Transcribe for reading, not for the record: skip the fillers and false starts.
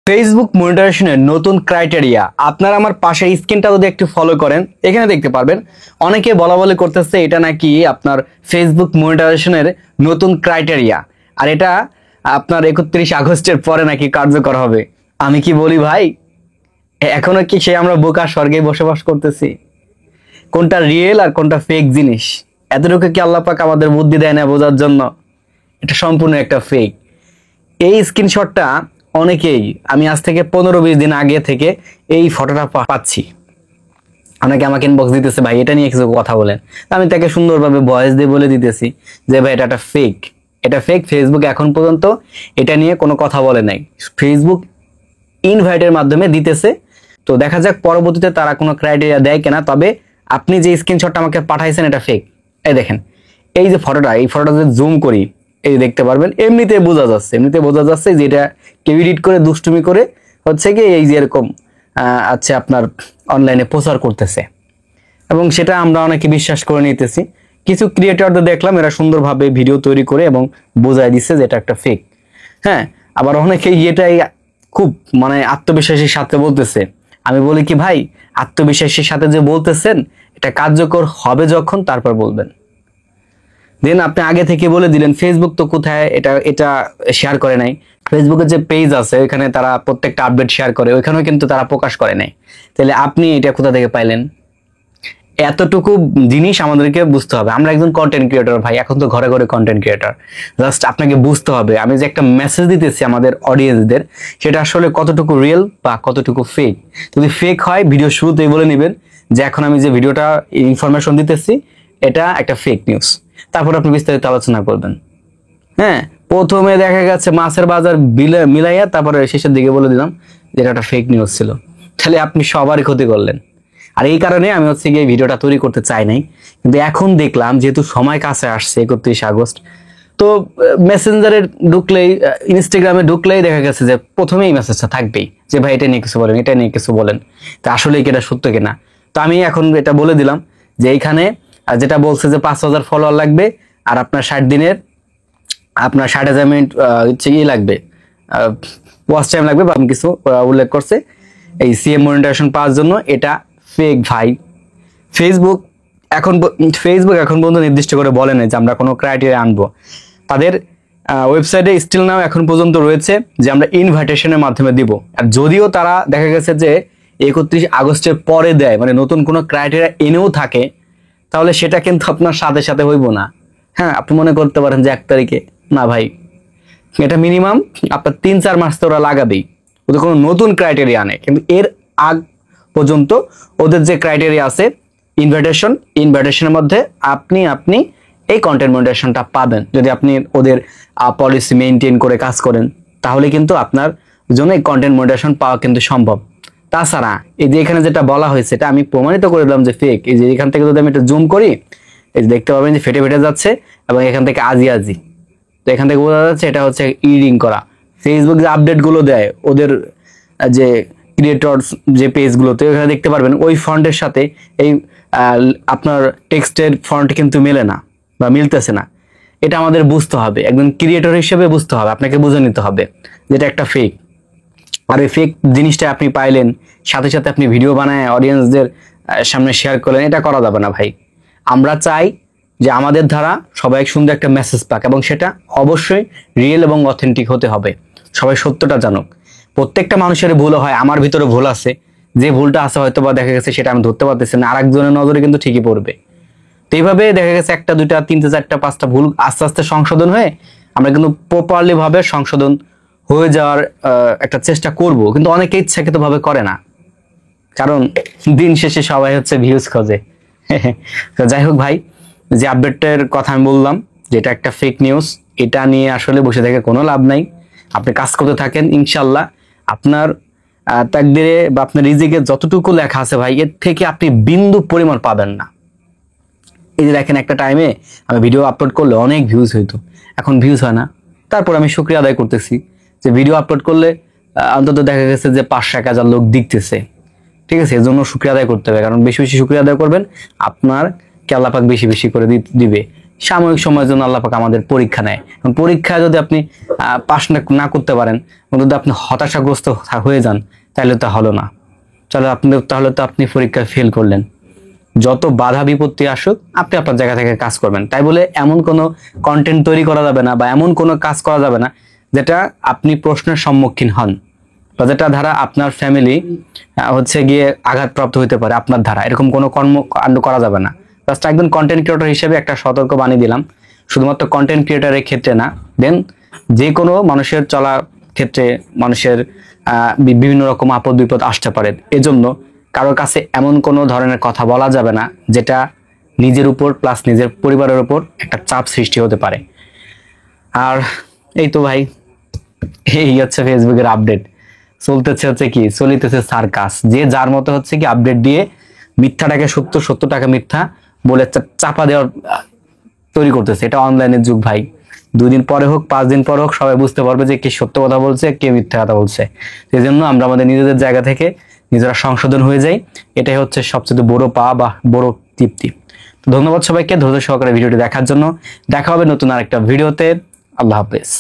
Facebook মনিটাইজেশনের নতুন criteria আপনারা আমার পাশের স্ক্রিনটা যদি একটু ফলো করেন এখানে দেখতে পারবেন অনেকে বলা করতেছে এটা নাকি আপনার ফেসবুক মনিটাইজেশনের নতুন ক্রাইটেরিয়া আর এটা আপনার 31 আগস্টের পরে নাকি কার্যকর হবে। আমি কি বলি ভাই, এখনো কি সে আমরা বোকা স্বর্গে বসবাস করতেছি? কোনটা রিয়েল আর কোনটা ফেক জিনিস এতটুকু কি আল্লাহ পাক আমাদের বুদ্ধি দেয় না বোঝার জন্য? এটা সম্পূর্ণ একটা ফেক। এই স্ক্রিনশটটা অনেকেই আমি আজ থেকে 15-20 দিন আগে থেকে এই ফটোটা পাচ্ছি, অনেকে আমাকে ইনবক্স দিতেছে ভাই এটা নিয়ে কিছু কথা বলেন। আমি তাকে সুন্দরভাবে ভয়েস দিয়ে বলে দিতেছি যে ভাই এটা ফেক, এটা ফেক। ফেসবুক এখন পর্যন্ত এটা নিয়ে কোনো কথা বলে নাই, ফেসবুক ইনভাইটের মাধ্যমে দিতেছে। তো দেখা যাক পরবর্তীতে তারা কোনো ক্রাইটেরিয়া দেয় কিনা। তবে আপনি যে স্ক্রিনশটটা আমাকে পাঠাইছেন এটা ফেক। এই দেখেন, এই যে ফটোটা, এই ফটোটা যদি জুম করি এই দেখতে পারবেন এমনিতে বোঝা যাচ্ছে যে এটা কেউ এডিট করে দুষ্টুমি করে হচ্ছে কি এই যে এরকম আচ্ছা আপনার অনলাইনে প্রচার করতেছে এবং সেটা আমরা অনেকে বিশ্বাস করে নিতেছি। কিছু ক্রিয়েটরদের দেখলাম এরা সুন্দরভাবে ভিডিও তৈরি করে এবং বোঝায় দিচ্ছে যে এটা একটা ফেক। হ্যাঁ, আবার অনেকে এটাই খুব আত্মবিশ্বাসের সাথে বলতেছে। আমি বলি কি ভাই, আত্মবিশ্বাসের সাথে যে বলতেছেন এটা কার্যকর হবে যখন তারপর বলবেন। দেন আপনি আগে থেকে বলে দিলেন, ফেসবুক তো কোথায় এটা শেয়ার করে নাই। ফেসবুকের যে পেজ আছে ওইখানে তারা প্রত্যেকটা আপডেট শেয়ার করে, ওইখানেও কিন্তু তারা প্রকাশ করে নাই। তাহলে আপনি এটা কোথা থেকে পাইলেন? এতটুকু জিনিস আমাদেরকে বুঝতে হবে। আমরা একজন কন্টেন্ট ক্রিয়েটর ভাই, এখন তো ঘরে ঘরে কন্টেন্ট ক্রিয়েটর। জাস্ট আপনাকে বুঝতে হবে আমি যে একটা মেসেজ দিতেছি আমাদের অডিয়েন্সদের সেটা আসলে কতটুকু রিয়েল বা কতটুকু ফেক। যদি ফেক হয় ভিডিও শুরুতেই বলে নেবেন যে এখন আমি যে ভিডিওটা ইনফরমেশন দিতেছি এটা একটা ফেক নিউজ, তারপর আপনি বিস্তারিত আলোচনা করবেন। হ্যাঁ, প্রথমে দেখা গেছে মাছের বাজার মিলাইয়া তারপরে শেষের দিকে বলে দিলাম যে এটা একটা ফেক নিউজ ছিল। তাহলে আপনি সবারই ক্ষতি করলেন। আর এই কারণে আমি গিয়ে ভিডিওটা তৈরি করতে চাই নাই, কিন্তু এখন দেখলাম যেহেতু সময় কাছে আসছে 31 আগস্ট, তো মেসেঞ্জারে ঢুকলেই ইনস্টাগ্রামে ঢুকলেই দেখা গেছে যে প্রথমেই মেসেজটা থাকবেই যে ভাই এটা নিয়ে কিছু বলেন, এটা নিয়ে কিছু বলেন। তা আসলে কি এটা সত্য কিনা? তো আমি এখন এটা বলে দিলাম যে এইখানে যেটা বলছে যে 5000 ফলোয়ার লাগবে আর আপনার 60 দিনের আপনার 60,000 মিনিট হচ্ছে কি লাগবে, ওয়াচ টাইম লাগবে বা কিছু উল্লেখ করছে এই সিএম মনিটাইজেশন পাওয়ার জন্য। এটা ফেক ভাই। ফেসবুক এখন পর্যন্ত নির্দিষ্ট করে বলে না যে আমরা কোনো ক্রাইটেরিয়া আনবো। তাদের ওয়েবসাইটে স্টিল নাও এখন পর্যন্ত রয়েছে যে আমরা ইনভাইটেশনের মাধ্যমে দিব। আর যদিও তারা দেখা গেছে যে 31 আগস্টের পরে দেয়, নতুন কোনো ক্রাইটেরিয়া এনেও থাকে, তাহলে সেটা কিন্তু আপনার সাথে সাথে হইব না। হ্যাঁ, আপনি মনে করতে পারেন যে 1 তারিখে, না ভাই, এটা মিনিমাম আপনার 3-4 মাস তো ওরা লাগাবেই ওদের কোনো নতুন ক্রাইটেরিয়া আনে। কিন্তু এর আগ পর্যন্ত ওদের যে ক্রাইটেরিয়া আছে ইনভাইটেশনের মধ্যে আপনি এই কন্টেন্ট মনিটাইজেশনটা পাবেন যদি আপনি ওদের পলিসি মেইনটেইন করে কাজ করেন, তাহলে কিন্তু আপনার জন্য এই কন্টেন্ট মনিটাইজেশন পাওয়া কিন্তু সম্ভব। তাছাড়া এই যে এখানে যেটা বলা হয়েছে এটা আমি প্রমাণিত করে দিলাম যে ফেক। এই যে এখান থেকে যদি আমি একটু জুম করি এই যে দেখতে পাবেন যে ফেটে ফেটে যাচ্ছে এবং এখান থেকে আজি, তো এখান থেকে বোঝা যাচ্ছে এটা হচ্ছে ইডিং করা। ফেসবুক যে আপডেট গুলো দেয় ওদের যে ক্রিয়েটরস যে পেজগুলোতে ওখানে দেখতে পারবেন ওই ফন্টের সাথে এই আপনার টেক্সটের ফন্ট কিন্তু মেলে না বা মিলতেছে না। এটা আমাদের বুঝতে হবে, একজন ক্রিয়েটর হিসেবে বুঝতে হবে, আপনাকে বুঝে নিতে হবে যেটা একটা ফেক। আর এই ফেক জিনিসটা আপনি পাইলেন সাথে সাথে আপনি ভিডিও বানায় অডিয়েন্সদের সামনে শেয়ার করলেন, এটা করা যাবে না ভাই। আমরা চাই যে আমাদের দ্বারা সবাই সুন্দর একটা মেসেজ পাক এবং সেটা অবশ্যই রিয়েল এবং অথেন্টিক হতে হবে, সবাই সত্যটা জানুক। প্রত্যেকটা মানুষের ভুল হয়, আমার ভিতরে ভুল আছে, যে ভুলটা আছে হয়তো বা দেখা গেছে সেটা আমি ধরতে পারতেছি না, আরেকজনের নজরে কিন্তু ঠিকই পড়বে। তো এইভাবে দেখা গেছে 1টা 2টা 3টা 4টা 5টা ভুল আস্তে আস্তে সংশোধন হয়ে আমরা কিন্তু প্রপারলি ভাবে সংশোধন হয়ে যাওয়ার একটা চেষ্টা করব, কিন্তু অনেকে ইচ্ছাকৃত ভাবে করে না, কারণ দিন শেষে সবাই হচ্ছে ভিউজ খোঁজে। তো যাই হোক ভাই, যে আপডেটের কথা আমি বললাম যেটা একটা ফেক নিউজ, এটা নিয়ে আসলে বসে থেকে কোনো লাভ নাই। আপনি কাজ করতে থাকেন, ইনশাল্লাহ আপনার তাকদিরে বা আপনার রিজিকে যতটুকু লেখা আছে ভাই এর থেকে আপনি বিন্দু পরিমাণ পাবেন না। এই যে দেখেন একটা টাইমে আমি ভিডিও আপলোড করলে অনেক ভিউজ হইতো, এখন ভিউজ হয় না। তারপর আমি শুকরিয়া আদায় করতেছি যে ভিডিও আপলোড করলে অন্তত দেখা গেছে যে 500-1000 লোক দেখতেছে। ঠিক আছে, এর জন্য শুকরিয়া আদায় করতে হবে, কারণ বেশি বেশি শুকরিয়া আদায় করবেন আপনার আল্লাহ পাক বেশি বেশি করে দিবে। সাময়িক সময়ের জন্য আল্লাহ পাক আমাদের পরীক্ষা নেয়। পরীক্ষা যদি আপনি পাস না করতে পারেন, যদি আপনি হতাশাগ্রস্ত হয়ে যান, তাহলে তো হলো না। তাহলে তো আপনি পরীক্ষায় ফেল করলেন। যত বাধা বিপত্তি আসুক, আপনি আপনার জায়গা থেকে কাজ করবেন। তাই বলে এমন কোনো কন্টেন্ট তৈরি করা যাবে না বা এমন কোনো কাজ করা যাবে না যেটা আপনি প্রশ্নের সম্মুখীন হন বা যেটা দ্বারা আপনার ফ্যামিলি হচ্ছে গিয়ে আঘাতপ্রাপ্ত হতে পারে আপনার দ্বারা। এরকম কোনো কর্মকাণ্ড করা যাবে না। জাস্ট একজন কন্টেন্ট ক্রিয়েটর হিসেবে একটা সতর্ক বাণী দিলাম, শুধুমাত্র কন্টেন্ট ক্রিয়েটরের ক্ষেত্রে না, দেন যে কোনো মানুষের চলার ক্ষেত্রে মানুষের বিভিন্ন রকম আপদ বিপদ আসতে পারে। এজন্য কারোর কাছে এমন কোনো ধরনের কথা বলা যাবে না যেটা নিজের উপর প্লাস নিজের পরিবারের উপর একটা চাপ সৃষ্টি হতে পারে। আর এই তো ভাই, এই হচ্ছে ফেসবুকের আপডেট। চলিতেছে সার্কাস। যে যার মতো হচ্ছে কি আপডেট দিয়ে মিথ্যাটাকে সত্য, সত্যটাকে মিথ্যা বলে চাপা দেওয়ার তৈরি করতেছে। এটা অনলাইনের যুগ ভাই। 2 দিন পরে হোক 5 দিন পরে হোক সবাই বুঝতে পারবে যে কে সত্য কথা বলছে, কে মিথ্যা কথা বলছে। সেই জন্য আমরা আমাদের নিজেদের জায়গা থেকে নিজেরা সংশোধন হয়ে যাই। এটাই হচ্ছে সবচেয়ে বড় পাওয়া বা বড় তৃপ্তি। তো ধন্যবাদ সবাইকে ধৈর্য সহকারে ভিডিওটি দেখার জন্য। দেখা হবে নতুন আরেকটা ভিডিওতে। আল্লাহ হাফেজ।